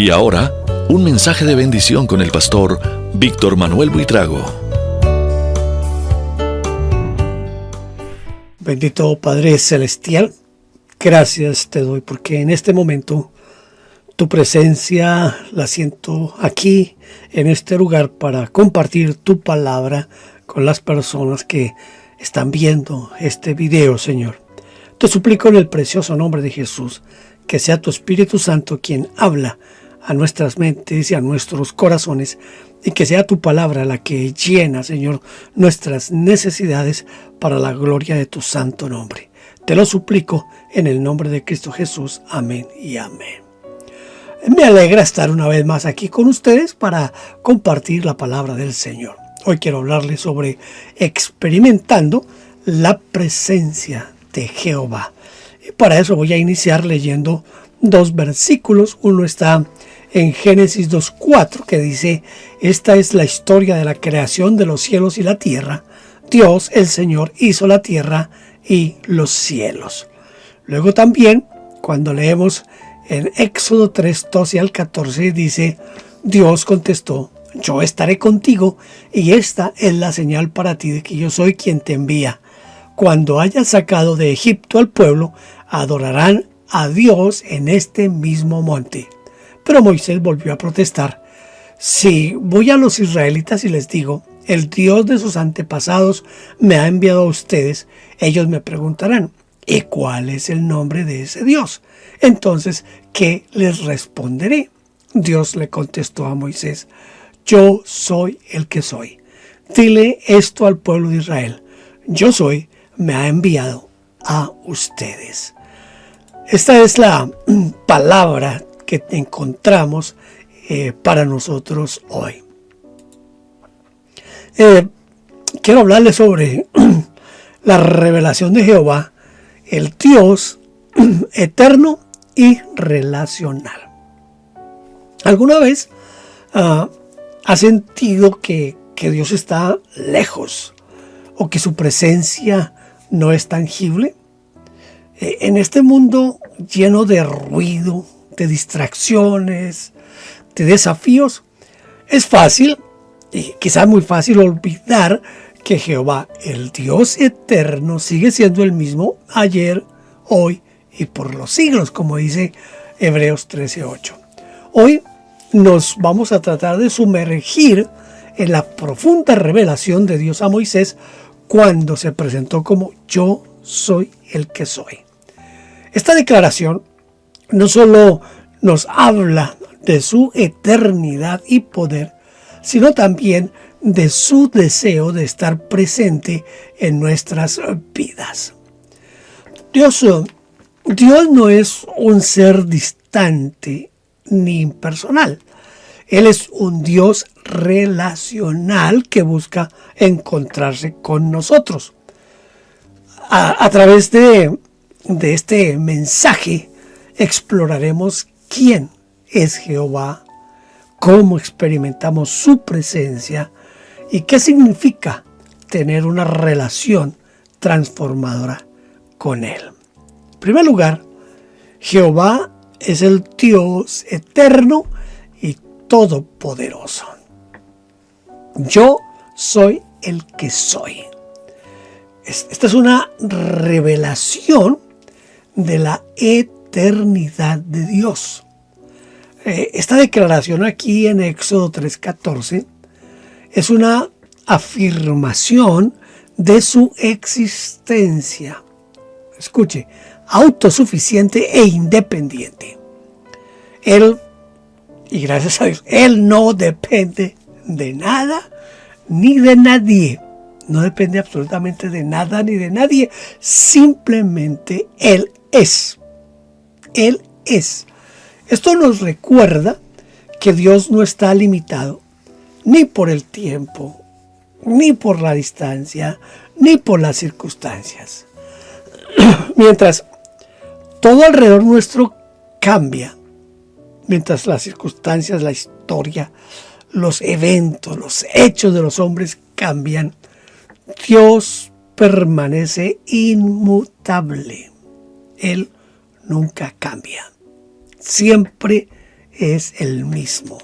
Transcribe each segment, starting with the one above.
Y ahora, un mensaje de bendición con el pastor Víctor Manuel Buitrago. Bendito Padre Celestial, gracias te doy porque en este momento tu presencia la siento aquí en este lugar para compartir tu palabra con las personas que están viendo este video, Señor. Te suplico en el precioso nombre de Jesús que sea tu Espíritu Santo quien habla a nuestras mentes y a nuestros corazones, y que sea tu palabra la que llena, Señor, nuestras necesidades para la gloria de tu santo nombre. Te lo suplico en el nombre de Cristo Jesús. Amén y amén. Me alegra estar una vez más aquí con ustedes para compartir la palabra del Señor. Hoy quiero hablarles sobre experimentando la presencia de Jehová. Y para eso voy a iniciar leyendo dos versículos. Uno está en Génesis 2:4, que dice: esta es la historia de la creación de los cielos y la tierra. Dios, el Señor, hizo la tierra y los cielos. Luego también, cuando leemos en Éxodo 3:12 al 14, dice: Dios contestó: yo estaré contigo, y esta es la señal para ti de que yo soy quien te envía. Cuando hayas sacado de Egipto al pueblo, adorarán a Dios en este mismo monte. Pero Moisés volvió a protestar: si voy a los israelitas y les digo, el Dios de sus antepasados me ha enviado a ustedes, ellos me preguntarán: ¿y cuál es el nombre de ese Dios? Entonces, ¿qué les responderé? Dios le contestó a Moisés: yo soy el que soy. Dile esto al pueblo de Israel: yo soy, me ha enviado a ustedes. Esta es la palabra que encontramos para nosotros hoy. Quiero hablarles sobre la revelación de Jehová, el Dios eterno y relacional. ¿Alguna vez has sentido que Dios está lejos o que su presencia no es tangible? En este mundo lleno de ruido, de distracciones, de desafíos, es fácil, y quizás muy fácil, olvidar que Jehová, el Dios eterno, sigue siendo el mismo ayer, hoy y por los siglos, como dice Hebreos 13:8. Hoy nos vamos a tratar de sumergir en la profunda revelación de Dios a Moisés cuando se presentó como yo soy el que soy. Esta declaración no solo nos habla de su eternidad y poder, sino también de su deseo de estar presente en nuestras vidas. Dios no es un ser distante ni impersonal. Él es un Dios relacional que busca encontrarse con nosotros. A través de este mensaje exploraremos quién es Jehová, cómo experimentamos su presencia y qué significa tener una relación transformadora con Él. En primer lugar, Jehová es el Dios eterno y todopoderoso. Yo soy el que soy. Esta es una revelación de la eternidad de Dios. Esta declaración aquí en Éxodo 3:14 es una afirmación de su existencia. Escuche, autosuficiente e independiente. Él, y gracias a Dios, Él no depende de nada ni de nadie. No depende absolutamente de nada ni de nadie. Simplemente Él es. Él es. Esto nos recuerda que Dios no está limitado ni por el tiempo, ni por la distancia, ni por las circunstancias. Mientras todo alrededor nuestro cambia, mientras las circunstancias, la historia, los eventos, los hechos de los hombres cambian, Dios permanece inmutable. Él nunca cambia. Siempre es el mismo.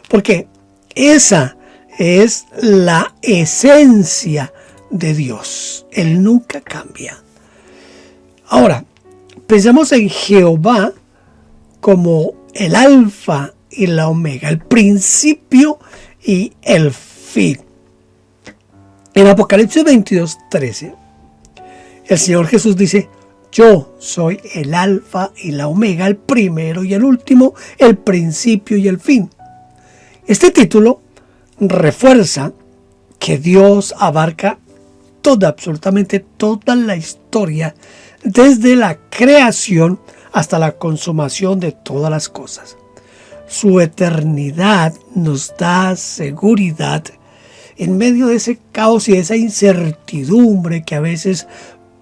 Porque esa es la esencia de Dios. Él nunca cambia. Ahora, pensamos en Jehová como el alfa y la omega, el principio y el fin. En Apocalipsis 22:13, el Señor Jesús dice: yo soy el alfa y la omega, el primero y el último, el principio y el fin. Este título refuerza que Dios abarca absolutamente toda la historia, desde la creación hasta la consumación de todas las cosas. Su eternidad nos da seguridad en medio de ese caos y de esa incertidumbre que a veces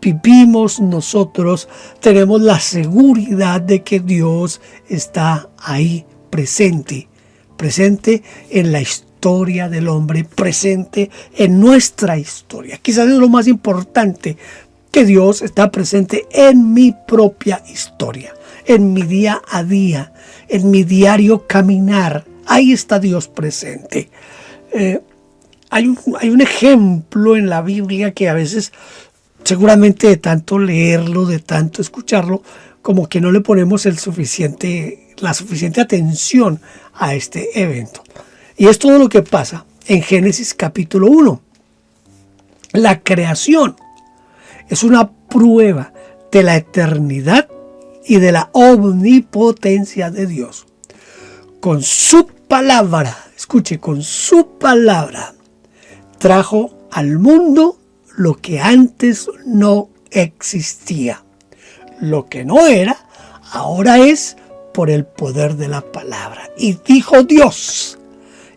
vivimos nosotros. Tenemos la seguridad de que Dios está ahí presente en la historia del hombre, presente en nuestra historia. Quizás es lo más importante, que Dios está presente en mi propia historia, en mi día a día, en mi diario caminar. Ahí está Dios presente. Hay un ejemplo en la Biblia que a veces, seguramente de tanto leerlo, de tanto escucharlo, como que no le ponemos la suficiente atención a este evento. Y es todo lo que pasa en Génesis capítulo 1. La creación es una prueba de la eternidad y de la omnipotencia de Dios. Con su palabra, escuche, con su palabra trajo al mundo lo que antes no existía. Lo que no era, ahora es por el poder de la palabra. Y dijo Dios.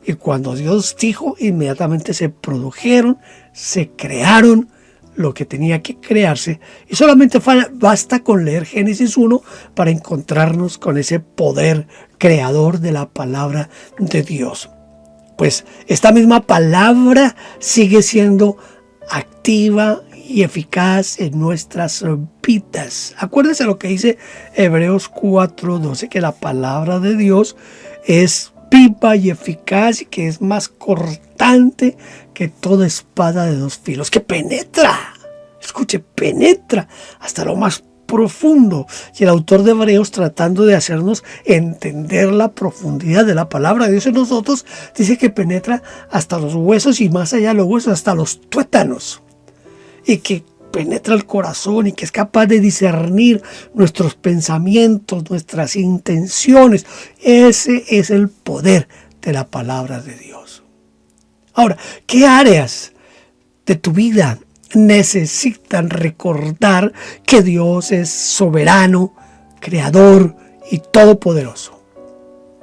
Y cuando Dios dijo, inmediatamente se produjeron, se crearon lo que tenía que crearse. Y solamente basta con leer Génesis 1 para encontrarnos con ese poder creador de la palabra de Dios. Pues esta misma palabra sigue siendo activa y eficaz en nuestras vidas. Acuérdense lo que dice Hebreos 4:12, que la palabra de Dios es viva y eficaz y que es más cortante que toda espada de dos filos, que penetra, escuche, penetra hasta lo más profundo. Y el autor de Hebreos, tratando de hacernos entender la profundidad de la palabra de Dios en nosotros, dice que penetra hasta los huesos y más allá de los huesos, hasta los tuétanos, y que penetra el corazón y que es capaz de discernir nuestros pensamientos, nuestras intenciones. Ese es el poder de la palabra de Dios. Ahora, ¿qué áreas de tu vida necesitan recordar que Dios es soberano, creador y todopoderoso?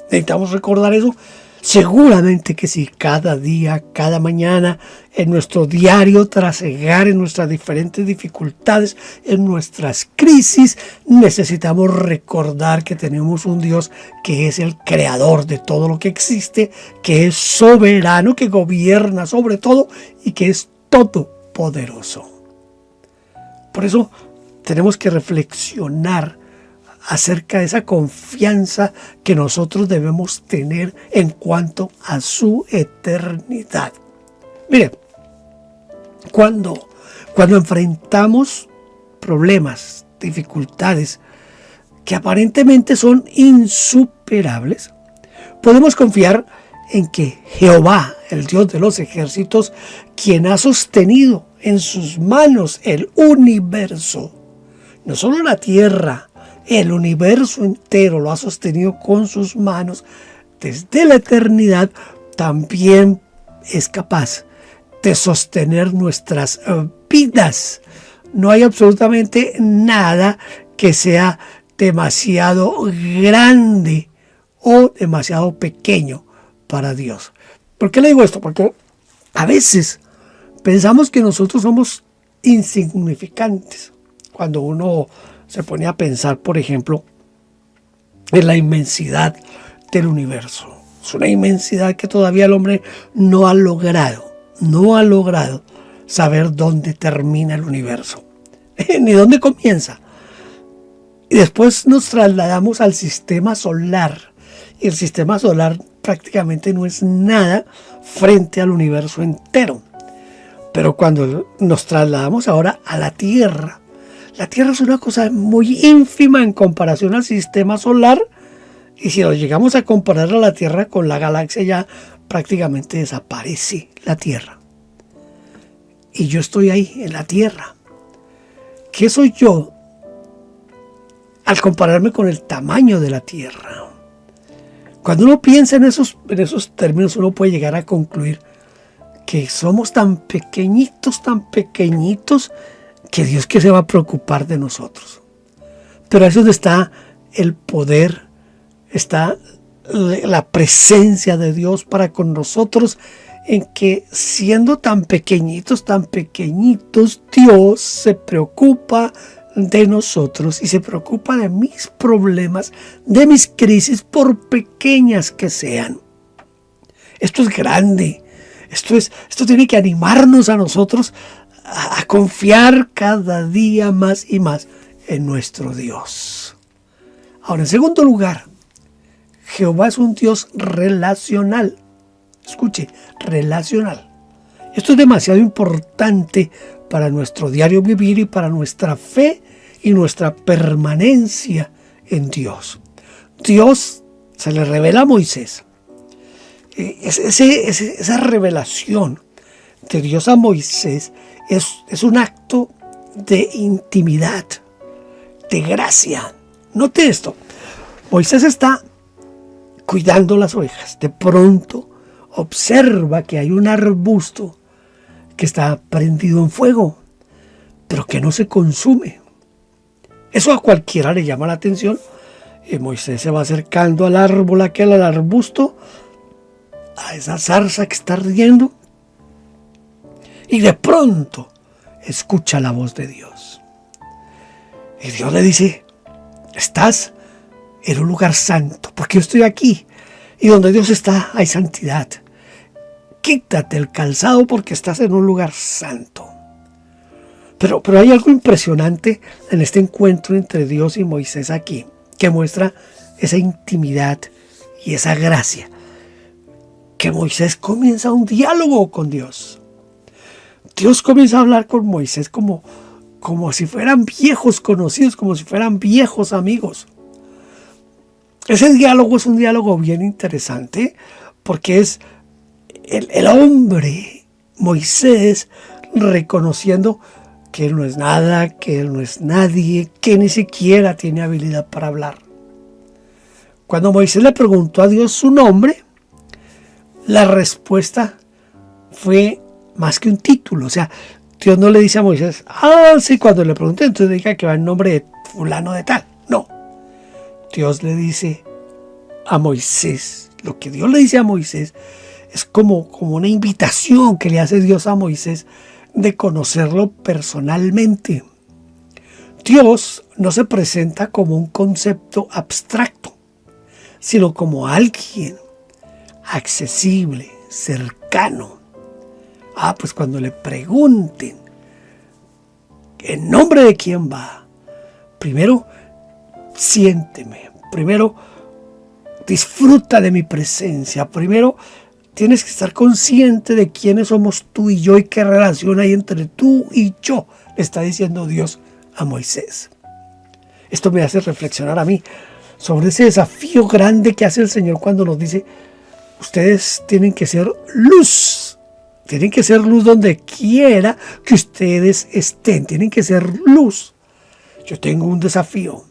¿Necesitamos recordar eso? Seguramente que sí, cada día, cada mañana, en nuestro diario trasegar, en nuestras diferentes dificultades, en nuestras crisis, necesitamos recordar que tenemos un Dios que es el creador de todo lo que existe, que es soberano, que gobierna sobre todo y que es todopoderoso. Por eso tenemos que reflexionar acerca de esa confianza que nosotros debemos tener en cuanto a su eternidad. Mire, cuando enfrentamos problemas, dificultades que aparentemente son insuperables, podemos confiar en que Jehová, el Dios de los ejércitos, quien ha sostenido en sus manos el universo, no solo la tierra, el universo entero lo ha sostenido con sus manos desde la eternidad, también es capaz de sostener nuestras vidas. No hay absolutamente nada que sea demasiado grande o demasiado pequeño para Dios. ¿Por qué le digo esto? Porque a veces pensamos que nosotros somos insignificantes. Cuando uno se pone a pensar, por ejemplo, en la inmensidad del universo. Es una inmensidad que todavía el hombre no ha logrado saber dónde termina el universo, ni dónde comienza. Y después nos trasladamos al sistema solar, y el sistema solar prácticamente no es nada frente al universo entero. Pero cuando nos trasladamos ahora a la Tierra es una cosa muy ínfima en comparación al sistema solar, y si lo llegamos a comparar a la Tierra con la galaxia, ya prácticamente desaparece la Tierra. Y yo estoy ahí, en la Tierra. ¿Qué soy yo al compararme con el tamaño de la Tierra? Cuando uno piensa en esos términos, uno puede llegar a concluir que somos tan pequeñitos, que Dios que se va a preocupar de nosotros. Pero ahí es donde está el poder, está la presencia de Dios para con nosotros, en que siendo tan pequeñitos, Dios se preocupa de nosotros y se preocupa de mis problemas, de mis crisis, por pequeñas que sean. Esto es grande. Esto tiene que animarnos a nosotros a confiar cada día más y más en nuestro Dios. Ahora, en segundo lugar, Jehová es un Dios relacional. Escuche, relacional. Esto es demasiado importante para nuestro diario vivir y para nuestra fe y nuestra permanencia en Dios. Dios se le revela a Moisés. Esa revelación de Dios a Moisés es un acto de intimidad, de gracia. Note esto. Moisés está cuidando las ovejas. De pronto observa que hay un arbusto que está prendido en fuego, pero que no se consume. Eso a cualquiera le llama la atención. Y Moisés se va acercando al árbol, al arbusto, a esa zarza que está ardiendo, y de pronto escucha la voz de Dios. Y Dios le dice: estás en un lugar santo, porque yo estoy aquí, y donde Dios está hay santidad. Quítate el calzado porque estás en un lugar santo. Pero hay algo impresionante en este encuentro entre Dios y Moisés aquí, que muestra esa intimidad y esa gracia. Que Moisés comienza un diálogo con Dios. Dios comienza a hablar con Moisés como si fueran viejos conocidos, como si fueran viejos amigos. Ese diálogo es un diálogo bien interesante, porque es el hombre, Moisés, reconociendo que él no es nada, que él no es nadie, que ni siquiera tiene habilidad para hablar. Cuando Moisés le preguntó a Dios su nombre, la respuesta fue más que un título. O sea, Dios no le dice a Moisés: sí, cuando le pregunté, entonces diga que va en nombre de fulano de tal. No. Dios le dice a Moisés, lo que Dios le dice a Moisés es como una invitación que le hace Dios a Moisés de conocerlo personalmente. Dios no se presenta como un concepto abstracto, sino como alguien accesible, cercano. Pues cuando le pregunten en nombre de quién va, primero siénteme, primero disfruta de mi presencia, primero tienes que estar consciente de quiénes somos tú y yo y qué relación hay entre tú y yo, le está diciendo Dios a Moisés. Esto me hace reflexionar a mí sobre ese desafío grande que hace el Señor cuando nos dice: ustedes tienen que ser luz. Tienen que ser luz donde quiera que ustedes estén. Tienen que ser luz. Yo tengo un desafío.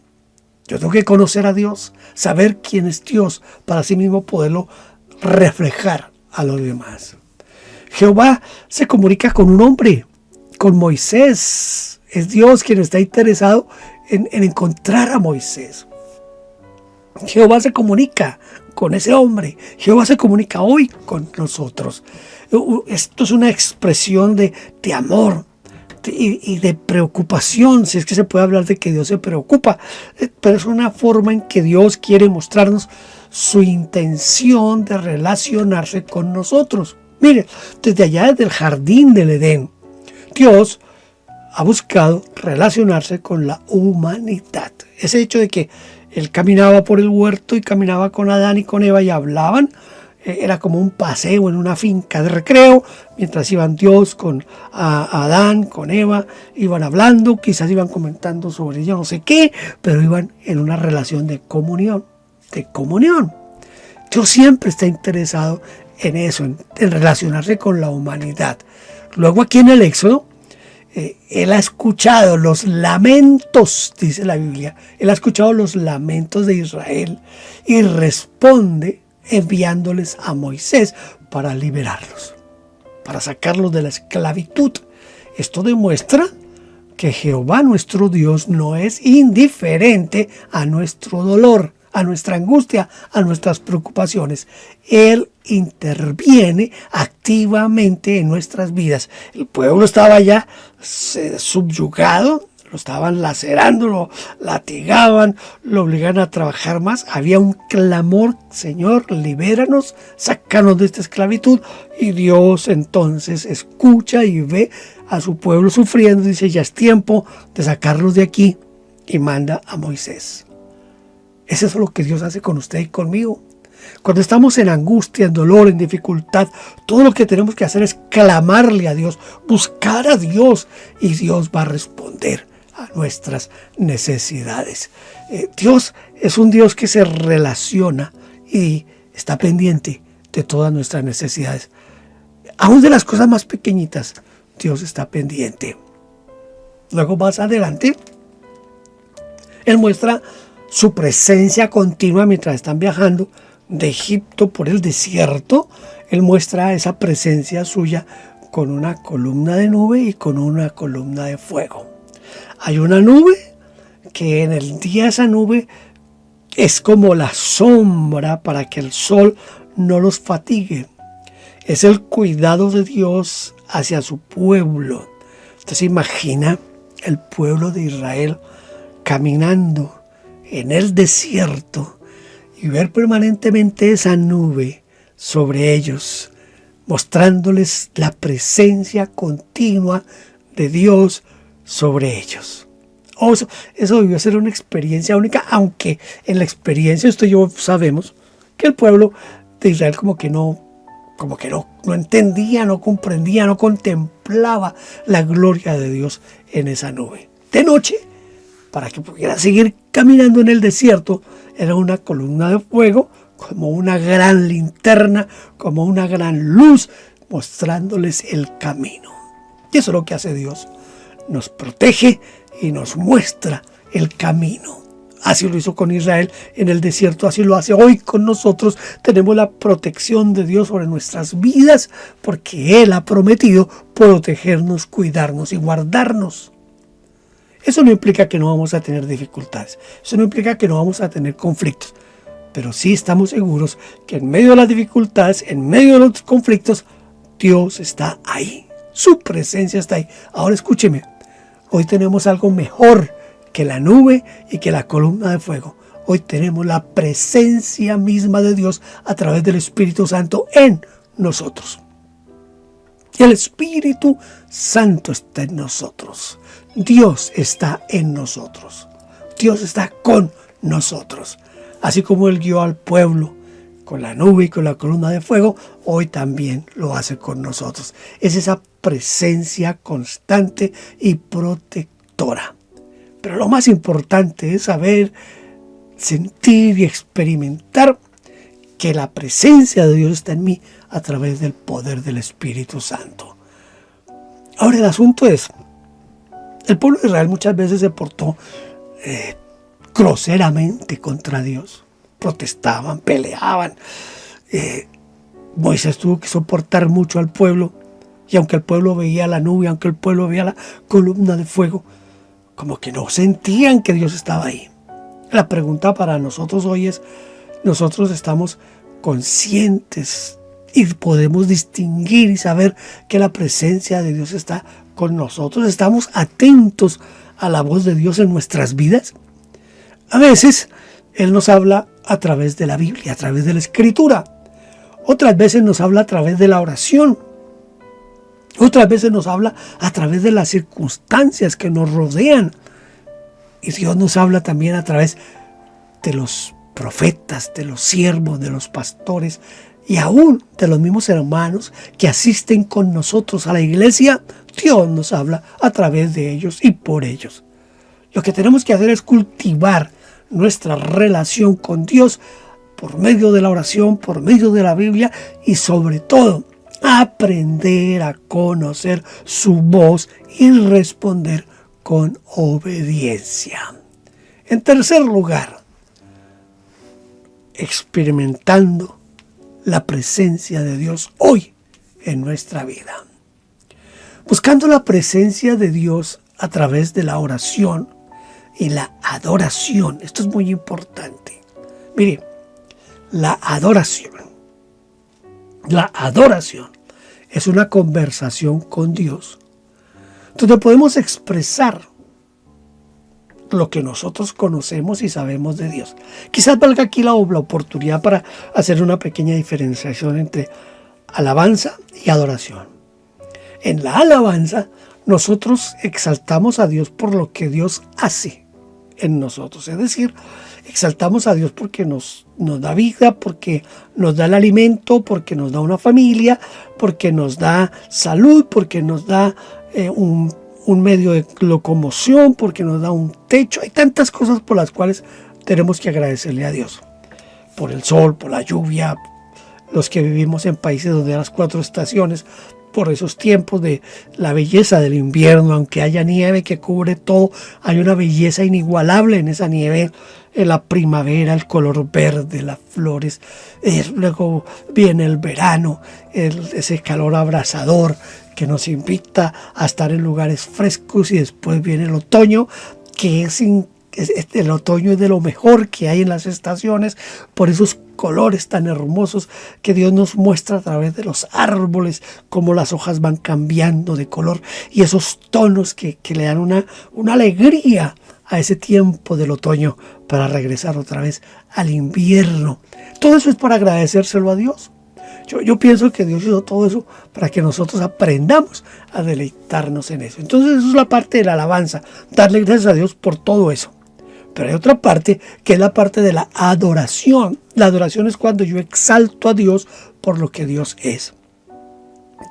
Yo tengo que conocer a Dios, saber quién es Dios, para así mismo poderlo reflejar a los demás. Jehová se comunica con un hombre, con Moisés. Es Dios quien está interesado en encontrar a Moisés. Jehová se comunica con ese hombre. Jehová se comunica hoy con nosotros. Esto es una expresión de amor y de preocupación, si es que se puede hablar de que Dios se preocupa, pero es una forma en que Dios quiere mostrarnos su intención de relacionarse con nosotros. Mire, desde allá, desde el jardín del Edén, Dios ha buscado relacionarse con la humanidad. Ese hecho de que Él caminaba por el huerto y caminaba con Adán y con Eva y hablaban. Era como un paseo en una finca de recreo, mientras iban Dios con Adán, con Eva, iban hablando, quizás iban comentando sobre yo no sé qué, pero iban en una relación de comunión, Dios siempre está interesado en eso, en relacionarse con la humanidad. Luego aquí en el Éxodo, Él ha escuchado los lamentos, dice la Biblia, Él ha escuchado los lamentos de Israel y responde enviándoles a Moisés para liberarlos, para sacarlos de la esclavitud. Esto demuestra que Jehová nuestro Dios no es indiferente a nuestro dolor, a nuestra angustia, a nuestras preocupaciones. Él interviene activamente en nuestras vidas. El pueblo estaba ya subyugado, lo estaban lacerando, lo latigaban, lo obligaban a trabajar más. Había un clamor: Señor, libéranos, sácanos de esta esclavitud. Y Dios entonces escucha y ve a su pueblo sufriendo. Dice: ya es tiempo de sacarlos de aquí, y manda a Moisés. ¿Es eso lo que Dios hace con usted y conmigo? Cuando estamos en angustia, en dolor, en dificultad, todo lo que tenemos que hacer es clamarle a Dios, buscar a Dios, y Dios va a responder a nuestras necesidades. Dios es un Dios que se relaciona y está pendiente de todas nuestras necesidades. Aún de las cosas más pequeñitas, Dios está pendiente. Luego, más adelante, Él muestra su presencia continua mientras están viajando de Egipto por el desierto. Él muestra esa presencia suya con una columna de nube y con una columna de fuego. Hay una nube que en el día esa nube es como la sombra para que el sol no los fatigue. Es el cuidado de Dios hacia su pueblo. Usted se imagina el pueblo de Israel caminando en el desierto y ver permanentemente esa nube sobre ellos, mostrándoles la presencia continua de Dios sobre ellos. Eso debió ser una experiencia única, aunque en la experiencia usted y yo sabemos que el pueblo de Israel como que no entendía, no comprendía, no contemplaba la gloria de Dios en esa nube. De noche, para que pudiera seguir caminando en el desierto, era una columna de fuego, como una gran linterna, como una gran luz, mostrándoles el camino. Y eso es lo que hace Dios. Nos protege y nos muestra el camino. Así lo hizo con Israel en el desierto, así lo hace hoy con nosotros. Tenemos la protección de Dios sobre nuestras vidas, porque Él ha prometido protegernos, cuidarnos y guardarnos. Eso no implica que no vamos a tener dificultades, eso no implica que no vamos a tener conflictos, pero sí estamos seguros que en medio de las dificultades, en medio de los conflictos, Dios está ahí, su presencia está ahí. Ahora escúcheme, hoy tenemos algo mejor que la nube y que la columna de fuego. Hoy tenemos la presencia misma de Dios a través del Espíritu Santo en nosotros. Y el Espíritu Santo está en nosotros. Dios está en nosotros. Dios está con nosotros. Así como Él guió al pueblo con la nube y con la columna de fuego, hoy también lo hace con nosotros. Es esa presencia constante y protectora. Pero lo más importante es saber, sentir y experimentar que la presencia de Dios está en mí a través del poder del Espíritu Santo. Ahora el asunto es, el pueblo de Israel muchas veces se portó groseramente contra Dios. Protestaban, peleaban. Moisés tuvo que soportar mucho al pueblo. Y aunque el pueblo veía la nube, aunque el pueblo veía la columna de fuego, como que no sentían que Dios estaba ahí. La pregunta para nosotros hoy es, ¿nosotros estamos conscientes y podemos distinguir y saber que la presencia de Dios está con nosotros? ¿Estamos atentos a la voz de Dios en nuestras vidas? A veces Él nos habla a través de la Biblia, a través de la Escritura. Otras veces nos habla a través de la oración. Otras veces nos habla a través de las circunstancias que nos rodean. Y Dios nos habla también a través de los profetas, de los siervos, de los pastores y aún de los mismos hermanos que asisten con nosotros a la iglesia, Dios nos habla a través de ellos y por ellos. Lo que tenemos que hacer es cultivar nuestra relación con Dios por medio de la oración, por medio de la Biblia y sobre todo aprender a conocer su voz y responder con obediencia. En tercer lugar, experimentando la presencia de Dios hoy en nuestra vida. Buscando la presencia de Dios a través de la oración y la adoración. Esto es muy importante. Mire, la adoración es una conversación con Dios donde podemos expresar lo que nosotros conocemos y sabemos de Dios. Quizás valga aquí la oportunidad para hacer una pequeña diferenciación entre alabanza y adoración. En la alabanza, nosotros exaltamos a Dios por lo que Dios hace en nosotros. Es decir, exaltamos a Dios porque nos da vida, porque nos da el alimento, porque nos da una familia, porque nos da salud, porque nos da un medio de locomoción, porque nos da un techo. Hay tantas cosas por las cuales tenemos que agradecerle a Dios. Por el sol, por la lluvia, los que vivimos en países donde hay las 4 estaciones, por esos tiempos de la belleza del invierno, aunque haya nieve que cubre todo, hay una belleza inigualable en esa nieve, en la primavera, el color verde, las flores, luego viene el verano, ese calor abrasador que nos invita a estar en lugares frescos, y después viene el otoño, que el otoño es de lo mejor que hay en las estaciones, por esos colores tan hermosos que Dios nos muestra a través de los árboles, cómo las hojas van cambiando de color y esos tonos que le dan una alegría a ese tiempo del otoño para regresar otra vez al invierno. Todo eso es para agradecérselo a Dios. Yo pienso que Dios hizo todo eso para que nosotros aprendamos a deleitarnos en eso. Entonces eso es la parte de la alabanza, darle gracias a Dios por todo eso. Pero hay otra parte que es la parte de la adoración. La adoración es cuando yo exalto a Dios por lo que Dios es.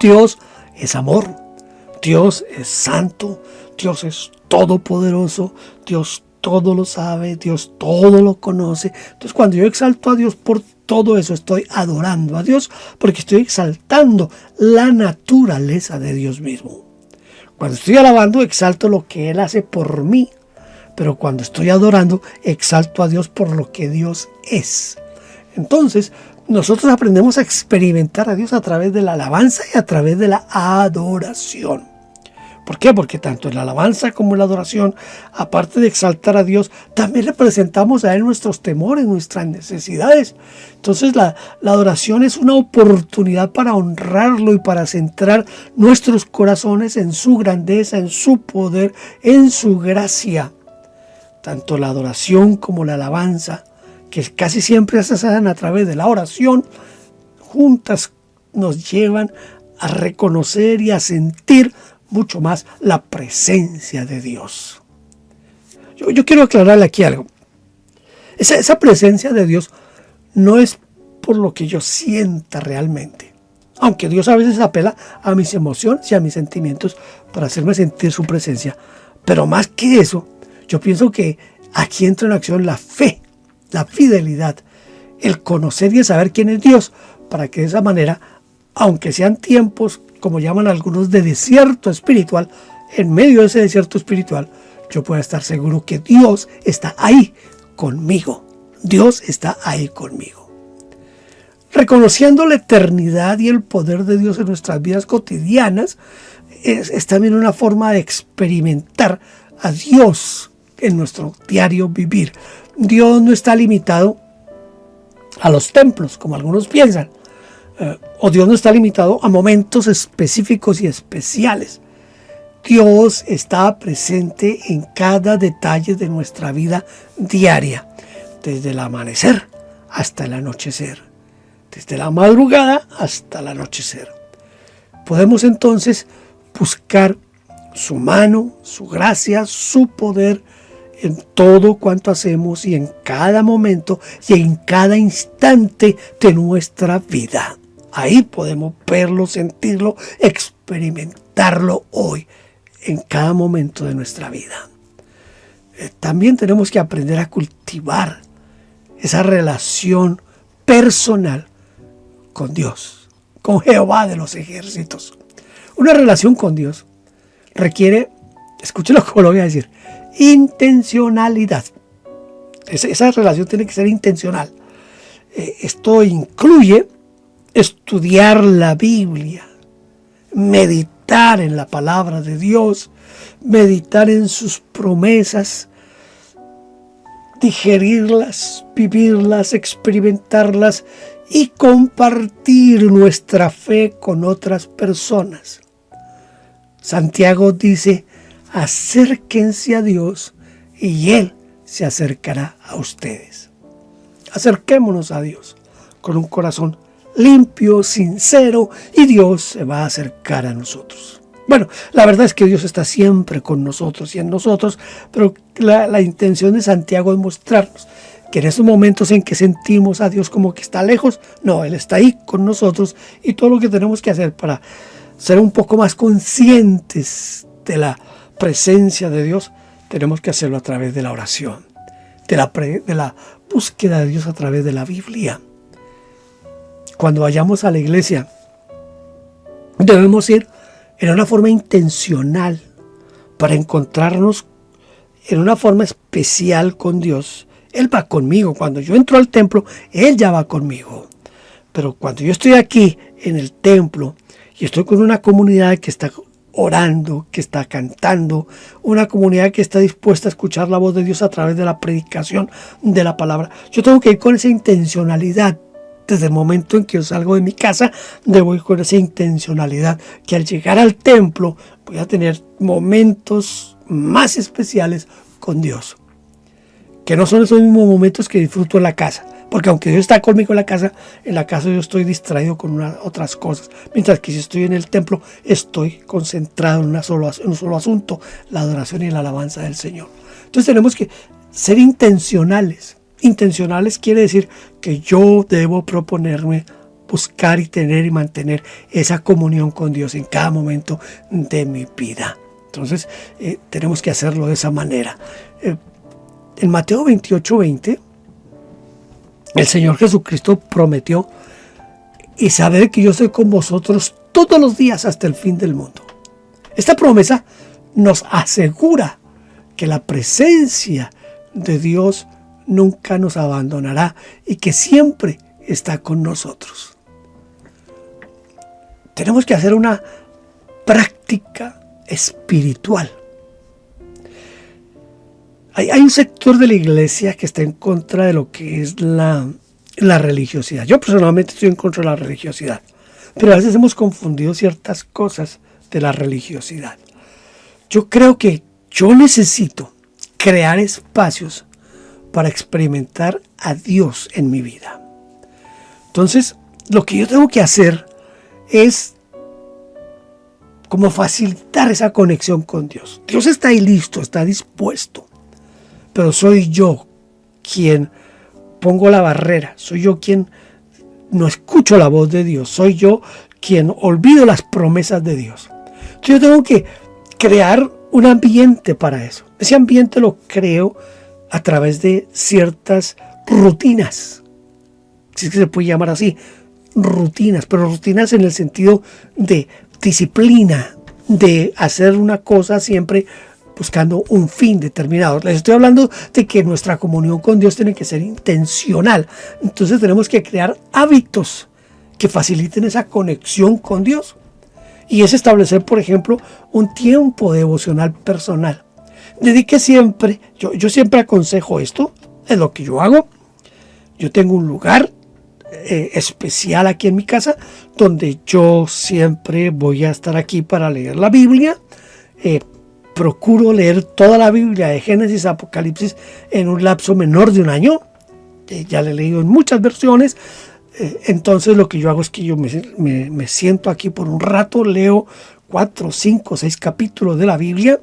Dios es amor, Dios es santo, Dios es todopoderoso, Dios todo lo sabe, Dios todo lo conoce. Entonces cuando yo exalto a Dios por todo eso, estoy adorando a Dios porque estoy exaltando la naturaleza de Dios mismo. Cuando estoy alabando, exalto lo que Él hace por mí. Pero cuando estoy adorando, exalto a Dios por lo que Dios es. Entonces, nosotros aprendemos a experimentar a Dios a través de la alabanza y a través de la adoración. ¿Por qué? Porque tanto en la alabanza como en la adoración, aparte de exaltar a Dios, también le presentamos a Él nuestros temores, nuestras necesidades. Entonces la adoración es una oportunidad para honrarlo y para centrar nuestros corazones en su grandeza, en su poder, en su gracia. Tanto la adoración como la alabanza, que casi siempre se hacen a través de la oración, juntas nos llevan a reconocer y a sentir mucho más la presencia de Dios. Yo quiero aclararle aquí algo. Esa presencia de Dios no es por lo que yo sienta realmente. Aunque Dios a veces apela a mis emociones y a mis sentimientos para hacerme sentir su presencia. Pero más que eso, yo pienso que aquí entra en acción la fe, la fidelidad, el conocer y el saber quién es Dios, para que de esa manera, aunque sean tiempos, como llaman algunos, de desierto espiritual, en medio de ese desierto espiritual, yo pueda estar seguro que Dios está ahí conmigo. Dios está ahí conmigo. Reconociendo la eternidad y el poder de Dios en nuestras vidas cotidianas, es también una forma de experimentar a Dios en nuestro diario vivir. Dios no está limitado a los templos, como algunos piensan, o Dios no está limitado a momentos específicos y especiales. Dios está presente en cada detalle de nuestra vida diaria, desde el amanecer hasta el anochecer, desde la madrugada hasta el anochecer. Podemos entonces buscar su mano, su gracia, su poder en todo cuanto hacemos y en cada momento y en cada instante de nuestra vida. Ahí podemos verlo, sentirlo, experimentarlo hoy, en cada momento de nuestra vida. También tenemos que aprender a cultivar esa relación personal con Dios, con Jehová de los ejércitos. Una relación con Dios requiere, escúchelo como lo voy a decir, intencionalidad. Esa relación tiene que ser intencional. Esto incluye estudiar la Biblia, meditar en la palabra de Dios, meditar en sus promesas, digerirlas, vivirlas, experimentarlas y compartir nuestra fe con otras personas. Santiago dice: acérquense a Dios y Él se acercará a ustedes. Acerquémonos a Dios con un corazón limpio, sincero, y Dios se va a acercar a nosotros. Bueno, la verdad es que Dios está siempre con nosotros y en nosotros, pero la intención de Santiago es mostrarnos que en esos momentos en que sentimos a Dios como que está lejos, no, Él está ahí con nosotros, y todo lo que tenemos que hacer para ser un poco más conscientes de la presencia de Dios, tenemos que hacerlo a través de la oración, de la búsqueda de Dios a través de la Biblia. Cuando vayamos a la iglesia, debemos ir en una forma intencional para encontrarnos en una forma especial con Dios. Él va conmigo. Cuando yo entro al templo, Él ya va conmigo. Pero cuando yo estoy aquí en el templo y estoy con una comunidad que está orando, que está cantando, una comunidad que está dispuesta a escuchar la voz de Dios a través de la predicación de la palabra, yo tengo que ir con esa intencionalidad. Desde el momento en que yo salgo de mi casa, debo ir con esa intencionalidad, que al llegar al templo voy a tener momentos más especiales con Dios, que no son esos mismos momentos que disfruto en la casa, porque aunque Dios está conmigo en la casa yo estoy distraído con otras cosas, mientras que si estoy en el templo estoy concentrado en un solo asunto, la adoración y la alabanza del Señor. Entonces tenemos que ser intencionales. Intencionales quiere decir que yo debo proponerme buscar y tener y mantener esa comunión con Dios en cada momento de mi vida. Entonces tenemos que hacerlo de esa manera. En Mateo 28:20, el Señor Jesucristo prometió: y sabed que yo estoy con vosotros todos los días hasta el fin del mundo. Esta promesa nos asegura que la presencia de Dios nunca nos abandonará y que siempre está con nosotros. Tenemos que hacer una práctica espiritual. Hay un sector de la iglesia que está en contra de lo que es la religiosidad. Yo personalmente estoy en contra de la religiosidad, pero a veces hemos confundido ciertas cosas de la religiosidad. Yo creo que yo necesito crear espacios para experimentar a Dios en mi vida. Entonces, lo que yo tengo que hacer es como facilitar esa conexión con Dios. Dios está ahí listo, está dispuesto, pero soy yo quien pongo la barrera, soy yo quien no escucho la voz de Dios, soy yo quien olvido las promesas de Dios. Entonces yo tengo que crear un ambiente para eso. Ese ambiente lo creo a través de ciertas rutinas, si es que se puede llamar así, rutinas, pero rutinas en el sentido de disciplina, de hacer una cosa siempre buscando un fin determinado. Les estoy hablando de que nuestra comunión con Dios tiene que ser intencional. Entonces tenemos que crear hábitos que faciliten esa conexión con Dios. Y es establecer, por ejemplo, un tiempo devocional personal. Dedique siempre, yo siempre aconsejo esto, es lo que yo hago. Yo tengo un lugar especial aquí en mi casa donde yo siempre voy a estar aquí para leer la Biblia. Procuro leer toda la Biblia de Génesis a Apocalipsis en un lapso menor de un año. Ya la he leído en muchas versiones. Entonces lo que yo hago es que yo me siento aquí por un rato, leo 4, 5, 6 capítulos de la Biblia.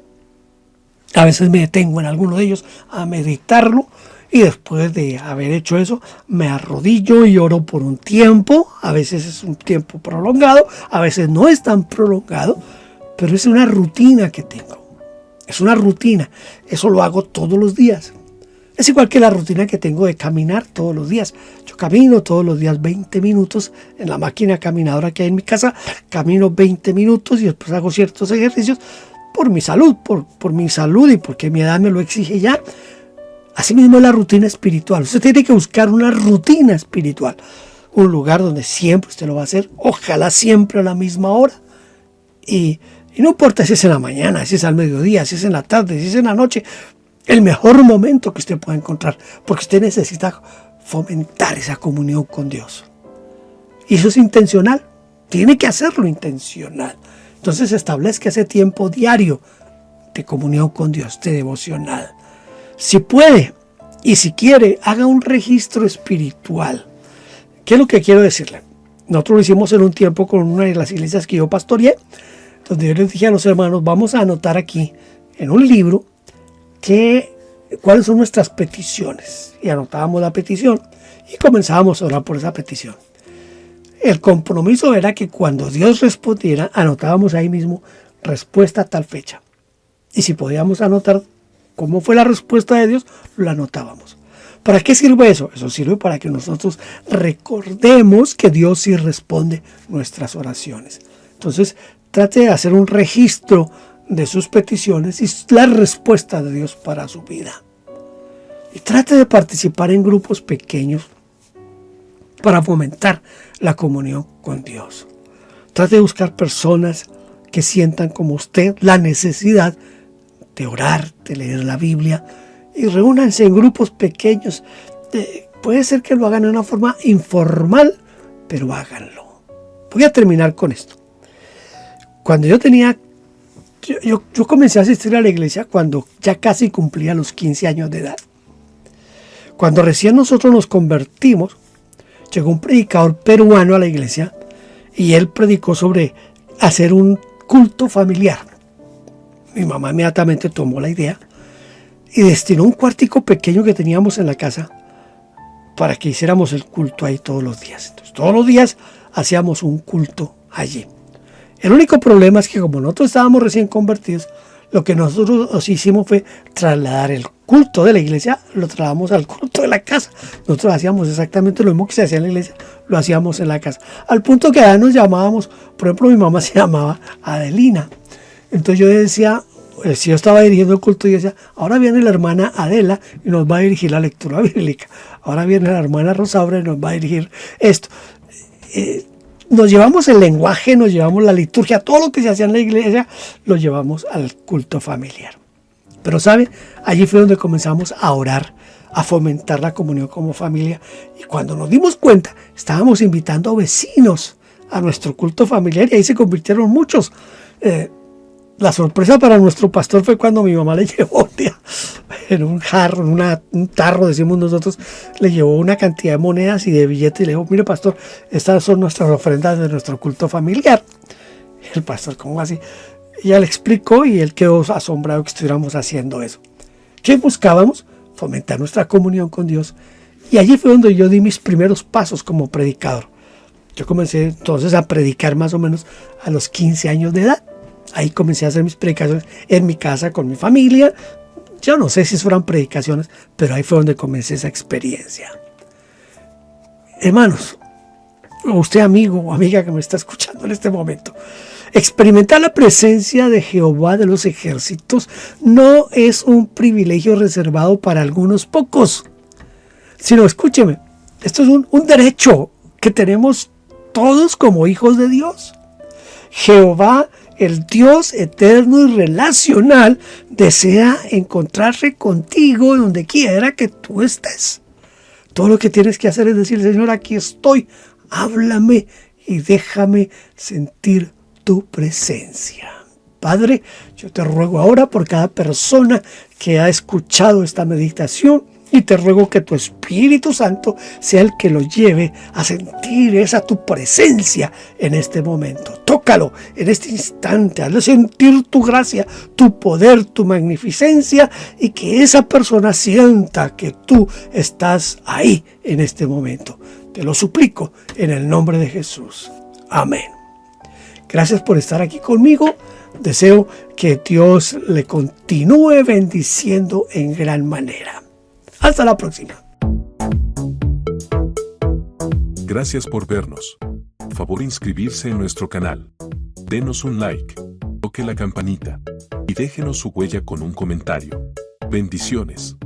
A veces me detengo en alguno de ellos a meditarlo y después de haber hecho eso me arrodillo y oro por un tiempo. A veces es un tiempo prolongado, a veces no es tan prolongado, pero es una rutina que tengo. Es una rutina. Eso lo hago todos los días. Es igual que la rutina que tengo de caminar todos los días. Yo camino todos los días 20 minutos en la máquina caminadora que hay en mi casa. Camino 20 minutos y después hago ciertos ejercicios por mi salud, por mi salud y porque mi edad me lo exige ya. Asimismo es la rutina espiritual. Usted tiene que buscar una rutina espiritual. Un lugar donde siempre usted lo va a hacer. Ojalá siempre a la misma hora. Y no importa si es en la mañana, si es al mediodía, si es en la tarde, si es en la noche. El mejor momento que usted pueda encontrar. Porque usted necesita fomentar esa comunión con Dios. Y eso es intencional. Tiene que hacerlo intencional. Entonces establezca ese tiempo diario de comunión con Dios, de devocional. Si puede y si quiere, haga un registro espiritual. ¿Qué es lo que quiero decirle? Nosotros lo hicimos en un tiempo con una de las iglesias que yo pastoreé, donde yo les dije a los hermanos, vamos a anotar aquí en un libro cuáles son nuestras peticiones. Y anotábamos la petición y comenzábamos a orar por esa petición. El compromiso era que cuando Dios respondiera, anotábamos ahí mismo respuesta a tal fecha. Y si podíamos anotar cómo fue la respuesta de Dios, lo anotábamos. ¿Para qué sirve eso? Eso sirve para que nosotros recordemos que Dios sí responde nuestras oraciones. Entonces, trate de hacer un registro de sus peticiones y la respuesta de Dios para su vida. Y trate de participar en grupos pequeños para fomentar la comunión con Dios. Trate de buscar personas que sientan como usted la necesidad de orar, de leer la Biblia, y reúnanse en grupos pequeños. Puede ser que lo hagan de una forma informal, pero háganlo. Voy a terminar con esto. Cuando yo comencé a asistir a la iglesia cuando ya casi cumplía los 15 años de edad. Cuando recién nosotros nos convertimos, llegó un predicador peruano a la iglesia y él predicó sobre hacer un culto familiar. Mi mamá inmediatamente tomó la idea y destinó un cuartico pequeño que teníamos en la casa para que hiciéramos el culto ahí todos los días. Entonces, todos los días hacíamos un culto allí. El único problema es que como nosotros estábamos recién convertidos, lo que nosotros hicimos fue trasladar el culto de la iglesia, lo trasladamos al culto de la casa. Nosotros hacíamos exactamente lo mismo que se hacía en la iglesia, lo hacíamos en la casa. Al punto que allá nos llamábamos, por ejemplo, mi mamá se llamaba Adelina. Entonces yo decía, si yo estaba dirigiendo el culto, yo decía, ahora viene la hermana Adela y nos va a dirigir la lectura bíblica. Ahora viene la hermana Rosaura y nos va a dirigir esto. Nos llevamos el lenguaje, nos llevamos la liturgia, todo lo que se hacía en la iglesia, lo llevamos al culto familiar. Pero ¿sabe? Allí fue donde comenzamos a orar, a fomentar la comunión como familia. Y cuando nos dimos cuenta, estábamos invitando vecinos a nuestro culto familiar y ahí se convirtieron muchos. La sorpresa para nuestro pastor fue cuando mi mamá le llevó en un jarro, en un tarro, decimos nosotros, le llevó una cantidad de monedas y de billetes y le dijo, mire pastor, estas son nuestras ofrendas de nuestro culto familiar. Y el pastor, ¿cómo así? Ella le explicó y él quedó asombrado que estuviéramos haciendo eso. ¿Qué buscábamos? Fomentar nuestra comunión con Dios. Y allí fue donde yo di mis primeros pasos como predicador. Yo comencé entonces a predicar más o menos a los 15 años de edad. Ahí comencé a hacer mis predicaciones en mi casa con mi familia. Yo no sé si fueran predicaciones, pero ahí fue donde comencé esa experiencia. Hermanos, usted amigo o amiga que me está escuchando en este momento, experimentar la presencia de Jehová de los ejércitos no es un privilegio reservado para algunos pocos, sino, escúcheme, esto es un derecho que tenemos todos como hijos de Dios. Jehová, el Dios eterno y relacional, desea encontrarse contigo donde quiera que tú estés. Todo lo que tienes que hacer es decir, Señor, aquí estoy, háblame y déjame sentir tu presencia. Padre, yo te ruego ahora por cada persona que ha escuchado esta meditación, Y te ruego que tu Espíritu Santo sea el que lo lleve a sentir esa tu presencia en este momento. Tócalo en este instante, hazle sentir tu gracia, tu poder, tu magnificencia, y que esa persona sienta que tú estás ahí en este momento. Te lo suplico en el nombre de Jesús. Amén. Gracias por estar aquí conmigo. Deseo que Dios le continúe bendiciendo en gran manera. Hasta la próxima. Gracias por vernos. Favor inscribirse en nuestro canal. Denos un like, toque la campanita y déjenos su huella con un comentario. Bendiciones.